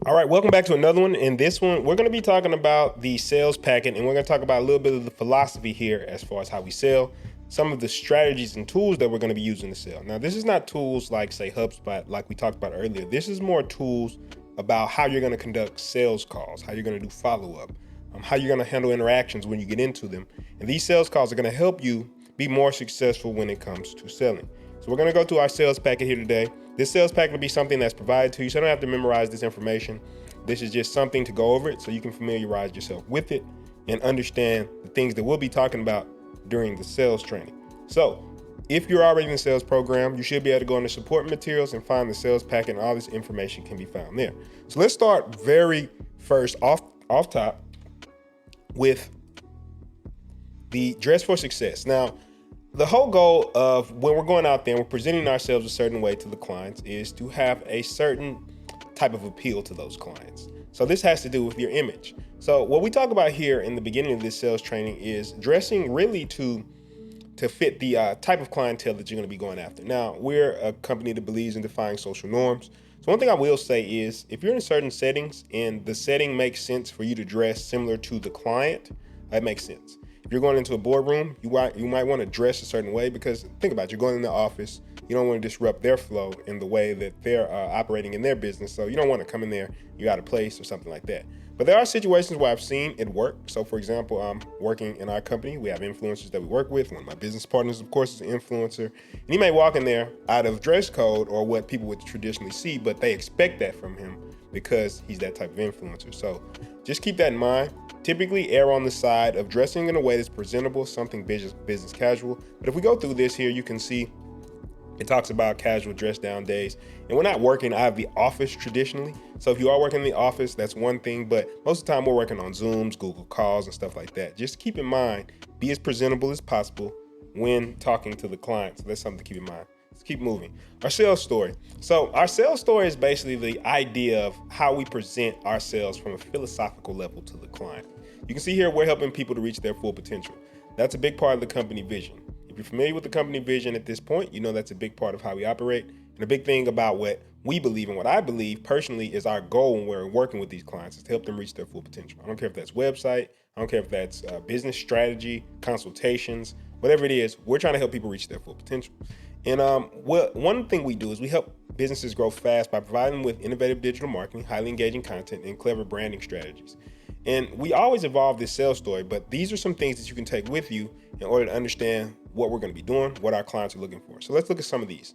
All right, welcome back to another one. In this one, we're going to be talking about the sales packet, and we're going to talk about a little bit of the philosophy here as far as how we sell, some of the strategies and tools that we're going to be using to sell. Now, this is not tools like, say, HubSpot, like we talked about earlier. This is more tools about how you're going to conduct sales calls, how you're going to do follow-up, how you're going to handle interactions when you get into them. And these sales calls are going to help you be more successful when it comes to selling. So we're going to go through our sales packet here today. This sales packet will be something that's provided to you, so you don't have to memorize this information. This is just something to go over it so you can familiarize yourself with it and understand the things that we'll be talking about during the sales training. So if you're already in the sales program, you should be able to go into support materials and find the sales packet, and all this information can be found there. So let's start very first off top with the dress for success. Now, the whole goal of when we're going out there and we're presenting ourselves a certain way to the clients is to have a certain type of appeal to those clients. So this has to do with your image. So what we talk about here in the beginning of this sales training is dressing really to fit the type of clientele that you're going to be going after. Now, we're a company that believes in defying social norms. So one thing I will say is if you're in certain settings and the setting makes sense for you to dress similar to the client, that makes sense. If you're going into a boardroom, you might want to dress a certain way because think about it, you're going in the office. You don't want to disrupt their flow in the way that they're operating in their business. So you don't want to come in there, you're out of place or something like that. But there are situations where I've seen it work. So for example, I'm working in our company. We have influencers that we work with. One of my business partners, of course, is an influencer. And he may walk in there out of dress code or what people would traditionally see, but they expect that from him because he's that type of influencer. So just keep that in mind. Typically err on the side of dressing in a way that's presentable, something business casual. But if we go through this here, you can see it talks about casual dress down days. And we're not working out of the office traditionally. So if you are working in the office, that's one thing. But most of the time we're working on Zooms, Google calls, and stuff like that. Just keep in mind, be as presentable as possible when talking to the client. So that's something to keep in mind. Let's keep moving. Our sales story. So our sales story is basically the idea of how we present ourselves from a philosophical level to the client. You can see here we're helping people to reach their full potential. That's a big part of the company vision. If you're familiar with the company vision at this point, you know that's a big part of how we operate. And a big thing about what we believe and what I believe personally is our goal when we're working with these clients is to help them reach their full potential. I don't care if that's website, I don't care if that's business strategy, consultations, whatever it is, we're trying to help people reach their full potential. And one thing we do is we help businesses grow fast by providing them with innovative digital marketing, highly engaging content, and clever branding strategies. And we always evolve this sales story, but these are some things that you can take with you in order to understand what we're going to be doing, what our clients are looking for. So let's look at some of these.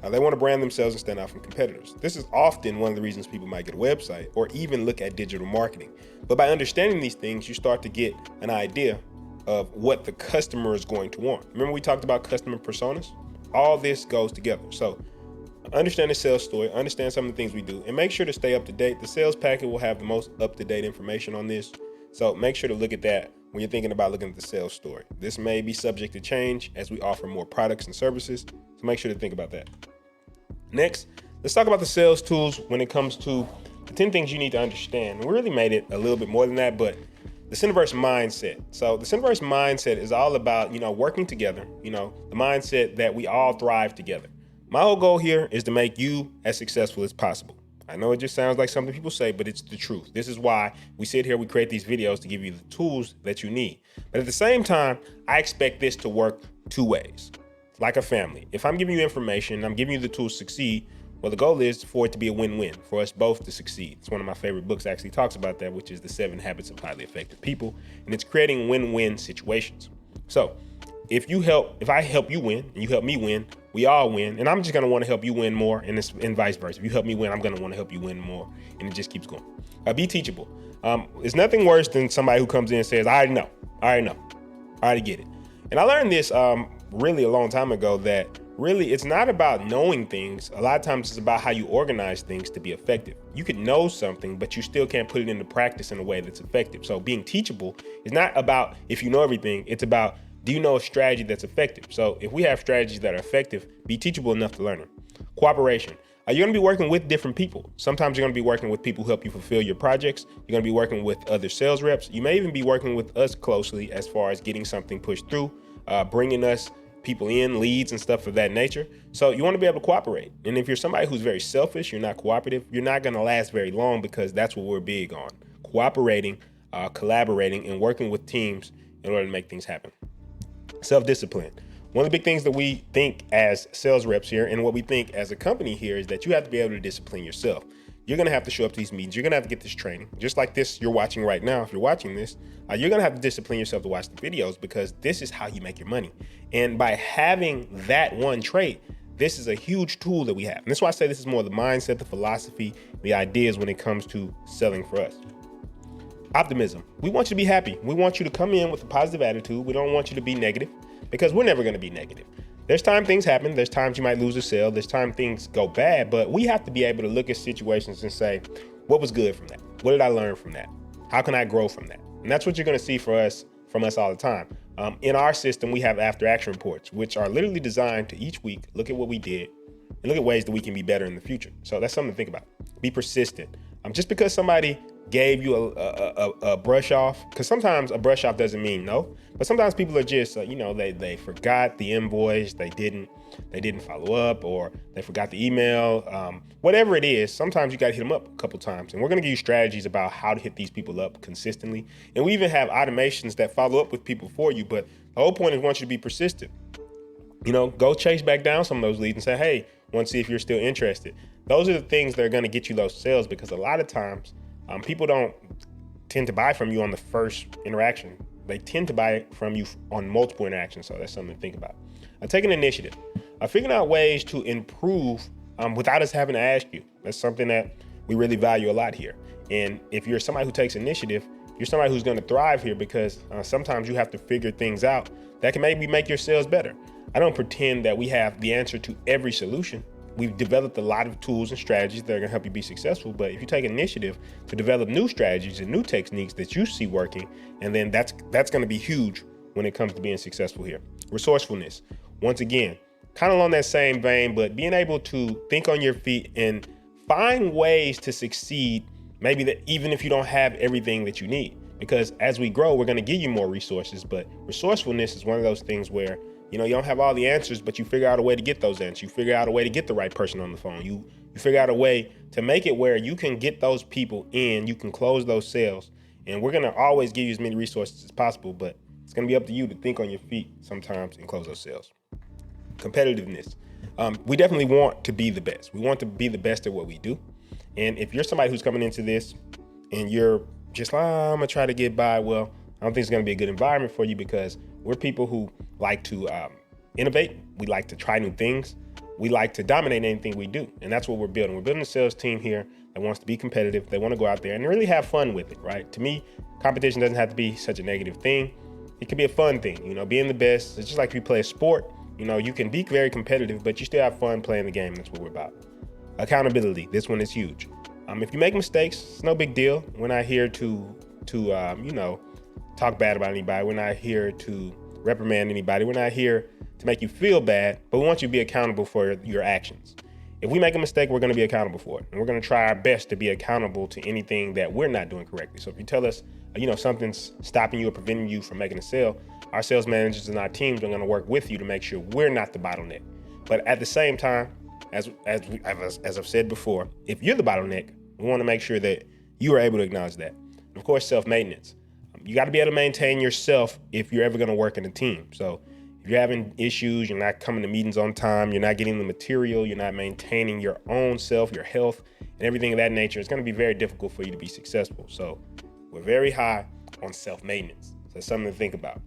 They want to brand themselves and stand out from competitors. This is often one of the reasons people might get a website or even look at digital marketing. But by understanding these things, you start to get an idea of what the customer is going to want. Remember we talked about customer personas? All this goes together. So understand the sales story, understand some of the things we do, and make sure to stay up to date. The sales packet will have the most up-to-date information on this. So make sure to look at that when you're thinking about looking at the sales story. This may be subject to change as we offer more products and services. So make sure to think about that. Next, let's talk about the sales tools when it comes to the 10 things you need to understand. We really made it a little bit more than that, but the Centiverse mindset. So the Centiverse mindset is all about, working together, the mindset that we all thrive together. My whole goal here is to make you as successful as possible. I know it just sounds like something people say, but it's the truth. This is why we sit here, we create these videos to give you the tools that you need. But at the same time, I expect this to work two ways, like a family. If I'm giving you information, I'm giving you the tools to succeed, well, the goal is for it to be a win-win, for us both to succeed. It's one of my favorite books actually talks about that, which is The 7 Habits of Highly Effective People, and it's creating win-win situations. So if I help you win and you help me win, we all win. And I'm just going to want to help you win more, and vice versa. If you help me win, I'm going to want to help you win more, and it just keeps going. Be teachable. It's nothing worse than somebody who comes in and says, I already get it. And I learned this really a long time ago that really it's not about knowing things. A lot of times it's about how you organize things to be effective. You could know something, but you still can't put it into practice in a way that's effective. So being teachable is not about if you know everything, it's about do you know a strategy that's effective? So if we have strategies that are effective, be teachable enough to learn them. Cooperation. You're going to be working with different people. Sometimes you're going to be working with people who help you fulfill your projects. You're going to be working with other sales reps. You may even be working with us closely as far as getting something pushed through, bringing us people in, leads and stuff of that nature. So you want to be able to cooperate. And if you're somebody who's very selfish, you're not cooperative, you're not going to last very long, because that's what we're big on: cooperating, collaborating, and working with teams in order to make things happen. Self-discipline. One of the big things that we think as sales reps here, and what we think as a company here, is that you have to be able to discipline yourself. You're going to have to show up to these meetings. You're going to have to get this training, just like this you're watching right now. If you're watching this, you're going to have to discipline yourself to watch the videos, because this is how you make your money. And by having that one trait, this is a huge tool that we have. And that's why I say this is more the mindset, the philosophy, the ideas when it comes to selling for us. Optimism. We want you to be happy. We want you to come in with a positive attitude. We don't want you to be negative, because we're never going to be negative. There's time things happen. There's times you might lose a sale. There's time things go bad, but we have to be able to look at situations and say, what was good from that? What did I learn from that? How can I grow from that? And that's what you're going to see from us all the time. In our system, we have after action reports, which are literally designed to each week look at what we did and look at ways that we can be better in the future. So that's something to think about. Be persistent. Just because somebody gave you a brush off, because sometimes a brush off doesn't mean no, but sometimes people are just they forgot the invoice, they didn't follow up, or they forgot the email, whatever it is. Sometimes you got to hit them up a couple times, and we're going to give you strategies about how to hit these people up consistently. And we even have automations that follow up with people for you, but the whole point is we want you to be persistent. Go chase back down some of those leads and say, hey, want to see if you're still interested. Those are the things that are going to get you those sales, because a lot of times people don't tend to buy from you on the first interaction. They tend to buy from you on multiple interactions. So that's something to think about. Taking initiative. Figuring out ways to improve without us having to ask you. That's something that we really value a lot here. And if you're somebody who takes initiative, you're somebody who's going to thrive here, because sometimes you have to figure things out that can maybe make your sales better. I don't pretend that we have the answer to every solution. We've developed a lot of tools and strategies that are going to help you be successful. But if you take initiative to develop new strategies and new techniques that you see working, and then that's going to be huge when it comes to being successful here. Resourcefulness. Once again, kind of along that same vein, but being able to think on your feet and find ways to succeed, maybe that even if you don't have everything that you need. Because as we grow, we're going to give you more resources. But resourcefulness is one of those things where you don't have all the answers, but you figure out a way to get those answers. You figure out a way to get the right person on the phone. You figure out a way to make it where you can get those people in, you can close those sales. And we're going to always give you as many resources as possible, but it's going to be up to you to think on your feet sometimes and close those sales. Competitiveness. We definitely want to be the best. We want to be the best at what we do. And if you're somebody who's coming into this and you're just like, I'm going to try to get by, well, I don't think it's going to be a good environment for you, because we're people who like to innovate. We like to try new things. We like to dominate anything we do. And that's what we're building. We're building a sales team here that wants to be competitive. They want to go out there and really have fun with it, right? To me, competition doesn't have to be such a negative thing. It could be a fun thing, being the best. It's just like if you play a sport, you can be very competitive, but you still have fun playing the game. That's what we're about. Accountability. This one is huge. If you make mistakes, it's no big deal. We're not here to talk bad about anybody. We're not here to reprimand anybody. We're not here to make you feel bad, but we want you to be accountable for your actions. If we make a mistake, we're going to be accountable for it. And we're going to try our best to be accountable to anything that we're not doing correctly. So if you tell us, something's stopping you or preventing you from making a sale, our sales managers and our teams are going to work with you to make sure we're not the bottleneck. But at the same time, as I've said before, if you're the bottleneck, we want to make sure that you are able to acknowledge that. And of course, self-maintenance. You got to be able to maintain yourself if you're ever going to work in a team. So if you're having issues, you're not coming to meetings on time, you're not getting the material, you're not maintaining your own self, your health, and everything of that nature, it's going to be very difficult for you to be successful. So we're very high on self-maintenance. So that's something to think about.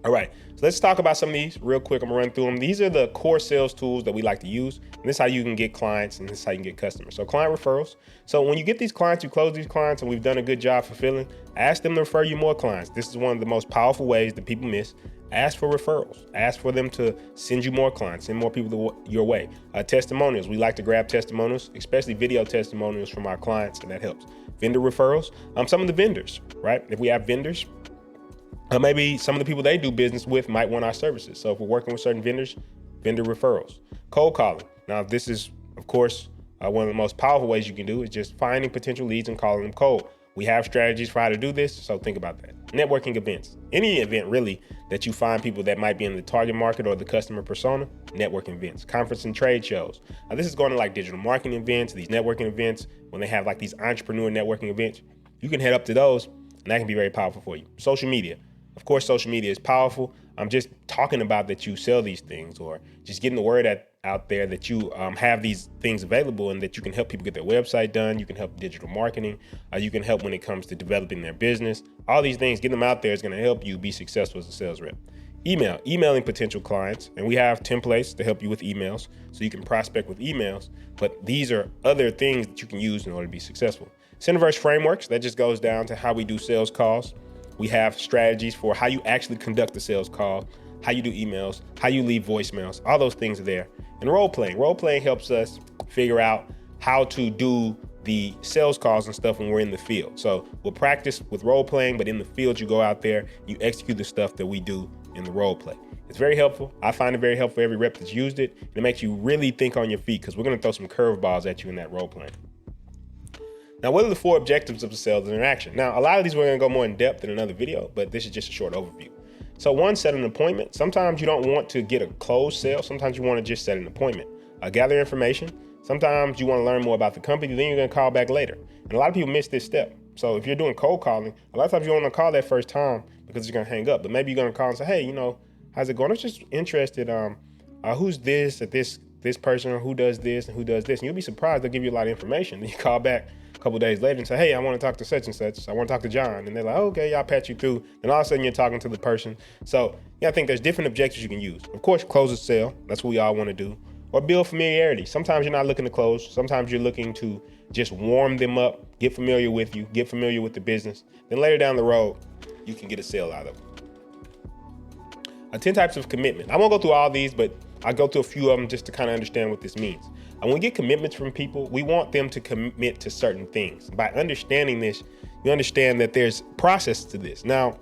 All right, so let's talk about some of these real quick. I'm gonna run through them. These are the core sales tools that we like to use. And this is how you can get clients, and this is how you can get customers. So client referrals. So when you get these clients, you close these clients, and we've done a good job fulfilling, ask them to refer you more clients. This is one of the most powerful ways that people miss. Ask for referrals. Ask for them to send you more clients, send more people your way. Testimonials. We like to grab testimonials, especially video testimonials from our clients, and that helps. Vendor referrals. Some of the vendors, right? If we have vendors, maybe some of the people they do business with might want our services. So if we're working with certain vendors, vendor referrals. Cold calling. Now, this is, of course, one of the most powerful ways you can do is just finding potential leads and calling them cold. We have strategies for how to do this, so think about that. Networking events, any event really that you find people that might be in the target market or the customer persona, networking events, conference and trade shows. Now this is going to like digital marketing events, these networking events, when they have like these entrepreneur networking events, you can head up to those and that can be very powerful for you. Social media. Of course, social media is powerful. I'm just talking about that you sell these things or just getting the word out there that you have these things available and that you can help people get their website done. You can help digital marketing. You can help when it comes to developing their business. All these things, getting them out there is going to help you be successful as a sales rep. Emailing potential clients. And we have templates to help you with emails so you can prospect with emails. But these are other things that you can use in order to be successful. Centiverse frameworks, that just goes down to how we do sales calls. We have strategies for how you actually conduct the sales call, how you do emails, how you leave voicemails, all those things are there. And role playing helps us figure out how to do the sales calls and stuff when we're in the field. So we'll practice with role playing, but in the field, you go out there, you execute the stuff that we do in the role play. It's very helpful. I find it very helpful for every rep that's used it. And it makes you really think on your feet because we're going to throw some curveballs at you in that role playing. Now, what are the 4 objectives of the sales interaction? Now, a lot of these we're going to go more in depth in another video, but this is just a short overview. So 1, set an appointment. Sometimes you don't want to get a closed sale. Sometimes you want to just set an appointment. Gather information. Sometimes you want to learn more about the company, then you're going to call back later. And a lot of people miss this step. So if you're doing cold calling, a lot of times you don't want to call that first time because you're going to hang up. But maybe you're going to call and say, hey, how's it going? I'm just interested. Who's this at this person, or who does this and who does this? And you'll be surprised. They'll give you a lot of information. Then you call back a couple of days later and say, hey, I want to talk to such and such. I want to talk to John. And they're like, okay, I'll patch you through. And all of a sudden you're talking to the person. So yeah, I think there's different objectives you can use. Of course, close a sale. That's what we all want to do. Or build familiarity. Sometimes you're not looking to close. Sometimes you're looking to just warm them up, get familiar with you, get familiar with the business. Then later down the road, you can get a sale out of it. 10 types of commitment. I won't go through all these, but I'll go through a few of them just to kind of understand what this means. And when we get commitments from people, we want them to commit to certain things. By understanding this, you understand that there's process to this. Now,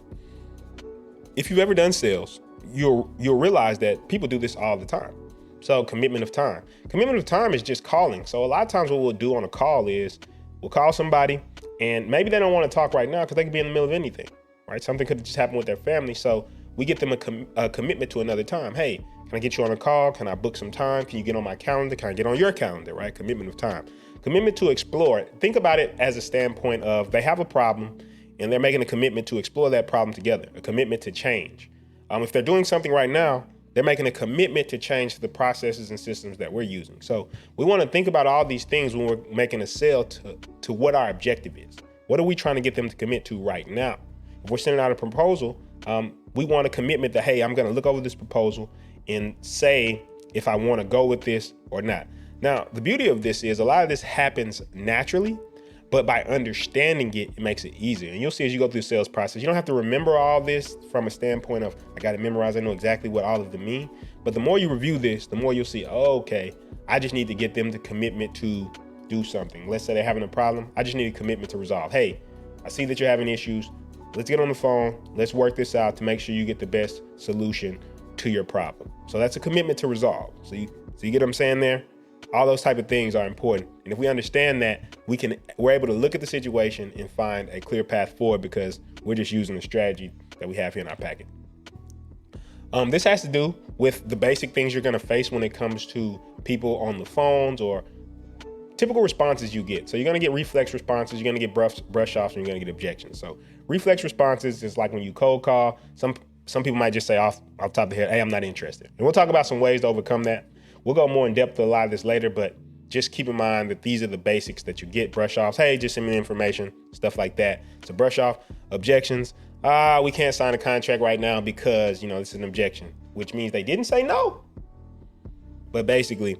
if you've ever done sales, you'll realize that people do this all the time. So commitment of time. Commitment of time is just calling. So a lot of times what we'll do on a call is we'll call somebody and maybe they don't want to talk right now because they could be in the middle of anything, right? Something could have just happened with their family. So we get them a commitment to another time. Hey, can I get you on a call? Can I book some time? Can you get on my calendar? Can I get on your calendar, right? Commitment of time. Commitment to explore. Think about it as a standpoint of they have a problem and they're making a commitment to explore that problem together, a commitment to change. If they're doing something right now, they're making a commitment to change the processes and systems that we're using. So we want to think about all these things when we're making a sale to what our objective is. What are we trying to get them to commit to right now? If we're sending out a proposal, we want a commitment that, hey, I'm going to look over this proposal and say if I want to go with this or not. Now, the beauty of this is a lot of this happens naturally, but by understanding it, it makes it easier. And you'll see as you go through the sales process, you don't have to remember all this from a standpoint of, I got to memorize, I know exactly what all of them mean. But the more you review this, the more you'll see, oh, okay, I just need to get them to commitment to do something. Let's say they're having a problem. I just need a commitment to resolve. Hey, I see that you're having issues. Let's get on the phone. Let's work this out to make sure you get the best solution to your problem. So that's a commitment to resolve. So you get what I'm saying there? All those type of things are important. And if we understand that, we're able to look at the situation and find a clear path forward because we're just using the strategy that we have here in our packet. This has to do with the basic things you're going to face when it comes to people on the phones or typical responses you get. So you're going to get reflex responses, you're going to get brush offs, and you're going to get objections. So reflex responses is like when you cold call, some people might just say off the top of the head, hey, I'm not interested. And we'll talk about some ways to overcome that. We'll go more in depth to a lot of this later, but just keep in mind that these are the basics that you get. Brush offs, hey, just send me the information, stuff like that. So brush off. Objections, we can't sign a contract right now because, this is an objection, which means they didn't say no, but basically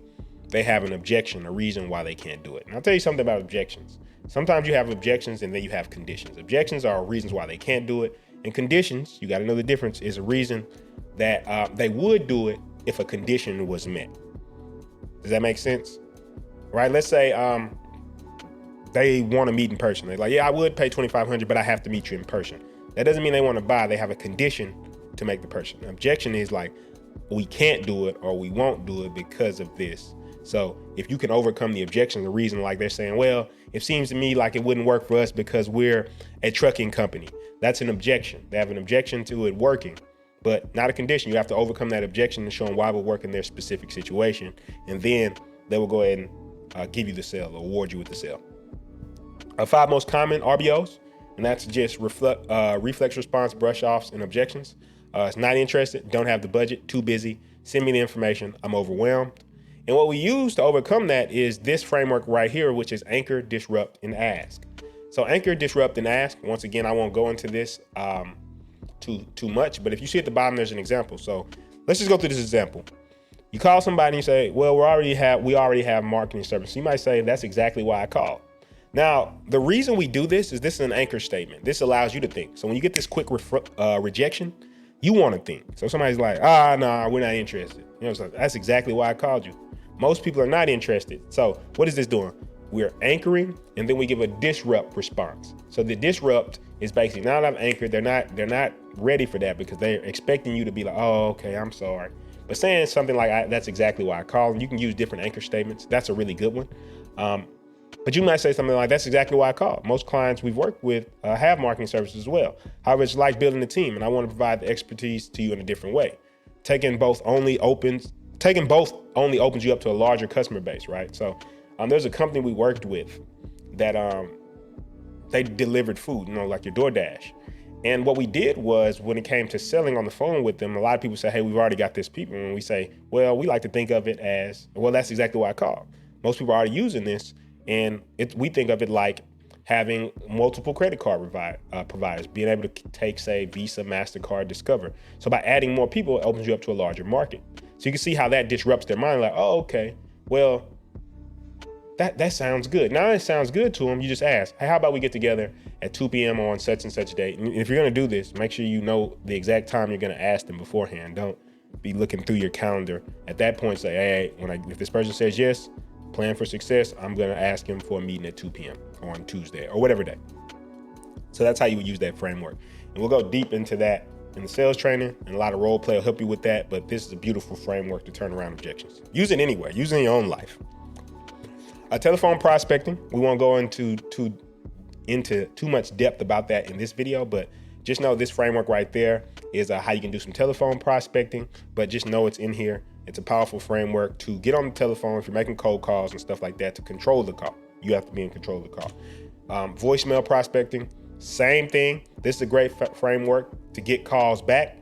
they have an objection, a reason why they can't do it. And I'll tell you something about objections. Sometimes you have objections and then you have conditions. Objections are reasons why they can't do it. And conditions, you got to know the difference, is a reason that they would do it if a condition was met. Does that make sense? Right? Let's say they want to meet in person. They're like, yeah, I would pay $2,500, but I have to meet you in person. That doesn't mean they want to buy. They have a condition to make the person. An objection is like, we can't do it or we won't do it because of this. So if you can overcome the objection, the reason like they're saying, well, it seems to me like it wouldn't work for us because we're a trucking company. That's an objection. They have an objection to it working, but not a condition. You have to overcome that objection and show them why it will work in their specific situation. And then they will go ahead and give you the sale or award you with the sale. 5 most common RBOs, and that's just reflex response, brush offs, and objections. It's not interested, don't have the budget, too busy, send me the information, I'm overwhelmed. And what we use to overcome that is this framework right here, which is anchor, disrupt, and ask. So anchor, disrupt, and ask. Once again, I won't go into this too much, but if you see at the bottom, there's an example. So let's just go through this example. You call somebody and you say, well, we already have marketing service. You might say, that's exactly why I called. Now, the reason we do this is an anchor statement. This allows you to think. So when you get this quick rejection, you want to think. So somebody's like, no, we're not interested. So that's exactly why I called you. Most people are not interested. So what is this doing? We're anchoring, and then we give a disrupt response. So the disrupt is basically, now that I've anchored, they're not ready for that because they're expecting you to be like, oh, okay, I'm sorry. But saying something like, that's exactly why I called, and you can use different anchor statements. That's a really good one. But you might say something like, that's exactly why I called. Most clients we've worked with have marketing services as well. However, it's like building a team, and I want to provide the expertise to you in a different way. Taking both only opens you up to a larger customer base, right? So there's a company we worked with that they delivered food, like your DoorDash. And what we did was, when it came to selling on the phone with them, a lot of people say, hey, we've already got this people. And we say, well, we like to think of it as, well, that's exactly why I called. Most people are already using this. And we think of it like having multiple credit card providers, being able to take, say, Visa, MasterCard, Discover. So by adding more people, it opens you up to a larger market. So you can see how that disrupts their mind. Like, oh, okay, well, that sounds good. Now it sounds good to them. You just ask, hey, how about we get together at 2 p.m. on such and such date? And if you're going to do this, make sure you know the exact time you're going to ask them beforehand. Don't be looking through your calendar. At that point, say, hey, if this person says yes, plan for success, I'm going to ask him for a meeting at 2 p.m. on Tuesday or whatever day. So that's how you would use that framework. And we'll go deep into that in the sales training, and a lot of role play will help you with that. But this is a beautiful framework to turn around objections. Use it anywhere. Use it in your own life. Telephone prospecting. We won't go into too much depth about that in this video, but just know this framework right there is how you can do some telephone prospecting, but just know it's in here. It's a powerful framework to get on the telephone if you're making cold calls and stuff like that, to control the call. You have to be in control of the call. Voicemail prospecting, same thing. This is a great framework to get calls back.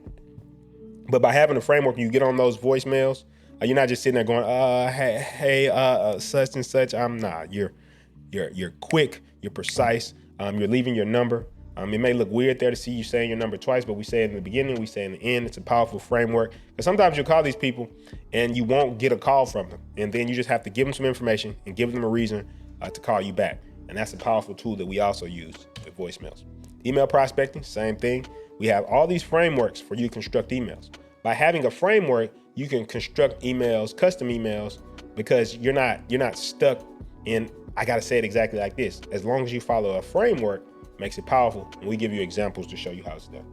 But by having a framework, you get on those voicemails, you're not just sitting there going, hey, such and such. You're quick, you're precise, you're leaving your number. It may look weird there to see you saying your number twice, but we say it in the beginning, we say it in the end. It's a powerful framework. Because sometimes you'll call these people and you won't get a call from them. And then you just have to give them some information and give them a reason to call you back. And that's a powerful tool that we also use with voicemails. Email prospecting, same thing. We have all these frameworks for you to construct emails. By having a framework, you can construct emails, custom emails, because you're not stuck in, I got to say it exactly like this. As long as you follow a framework, makes it powerful, and we give you examples to show you how it's done.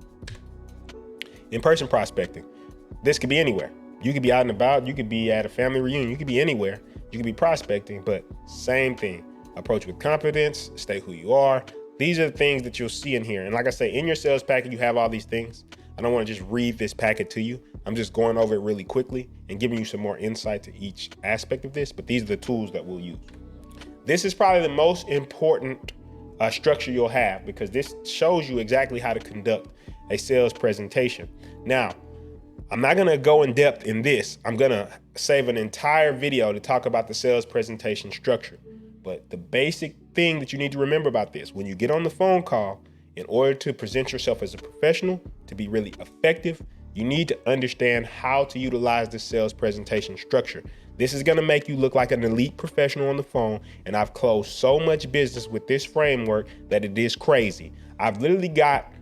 In-person prospecting. This could be anywhere. You could be out and about. You could be at a family reunion. You could be anywhere. You could be prospecting, but same thing. Approach with confidence. Stay who you are. These are the things that you'll see in here. And like I say, in your sales packet, you have all these things. I don't want to just read this packet to you. I'm just going over it really quickly and giving you some more insight to each aspect of this, but these are the tools that we'll use. This is probably the most important structure you'll have, because this shows you exactly how to conduct a sales presentation. Now, I'm not going to go in depth in this. I'm going to save an entire video to talk about the sales presentation structure. But the basic thing that you need to remember about this, when you get on the phone call, in order to present yourself as a professional, to be really effective, you need to understand how to utilize the sales presentation structure. This is going to make you look like an elite professional on the phone. And I've closed so much business with this framework that it is crazy. I've literally got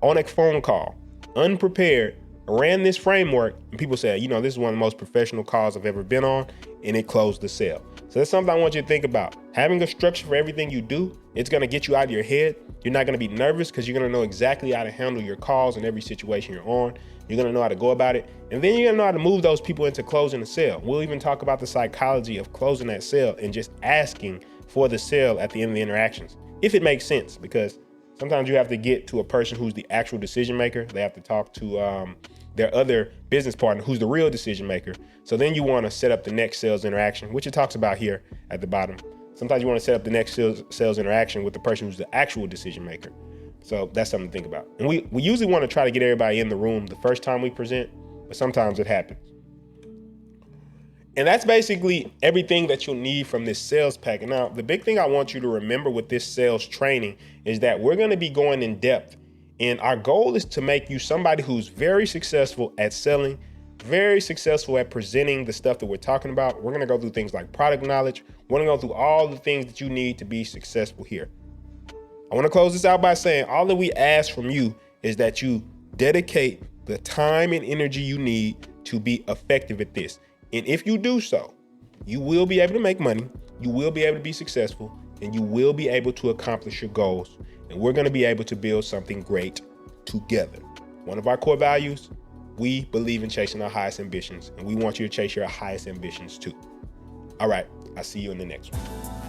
on a phone call, unprepared, ran this framework, and people say, this is one of the most professional calls I've ever been on, and it closed the sale. So that's something I want you to think about. Having a structure for everything you do, it's going to get you out of your head. You're not going to be nervous because you're going to know exactly how to handle your calls in every situation you're on. You're going to know how to go about it. And then you're going to know how to move those people into closing the sale. We'll even talk about the psychology of closing that sale and just asking for the sale at the end of the interactions, if it makes sense, because sometimes you have to get to a person who's the actual decision maker. They have to talk to their other business partner who's the real decision maker. So then you want to set up the next sales interaction, which it talks about here at the bottom. Sometimes you want to set up the next sales interaction with the person who's the actual decision maker. So that's something to think about. And we usually want to try to get everybody in the room the first time we present, but sometimes it happens. And that's basically everything that you'll need from this sales pack. Now, the big thing I want you to remember with this sales training is that we're going to be going in depth. And our goal is to make you somebody who's very successful at selling, very successful at presenting the stuff that we're talking about. We're going to go through things like product knowledge. We're going to go through all the things that you need to be successful here. I want to close this out by saying all that we ask from you is that you dedicate the time and energy you need to be effective at this. And if you do so, you will be able to make money, you will be able to be successful, and you will be able to accomplish your goals. And we're going to be able to build something great together. One of our core values, we believe in chasing our highest ambitions, and we want you to chase your highest ambitions too. All right, I'll see you in the next one.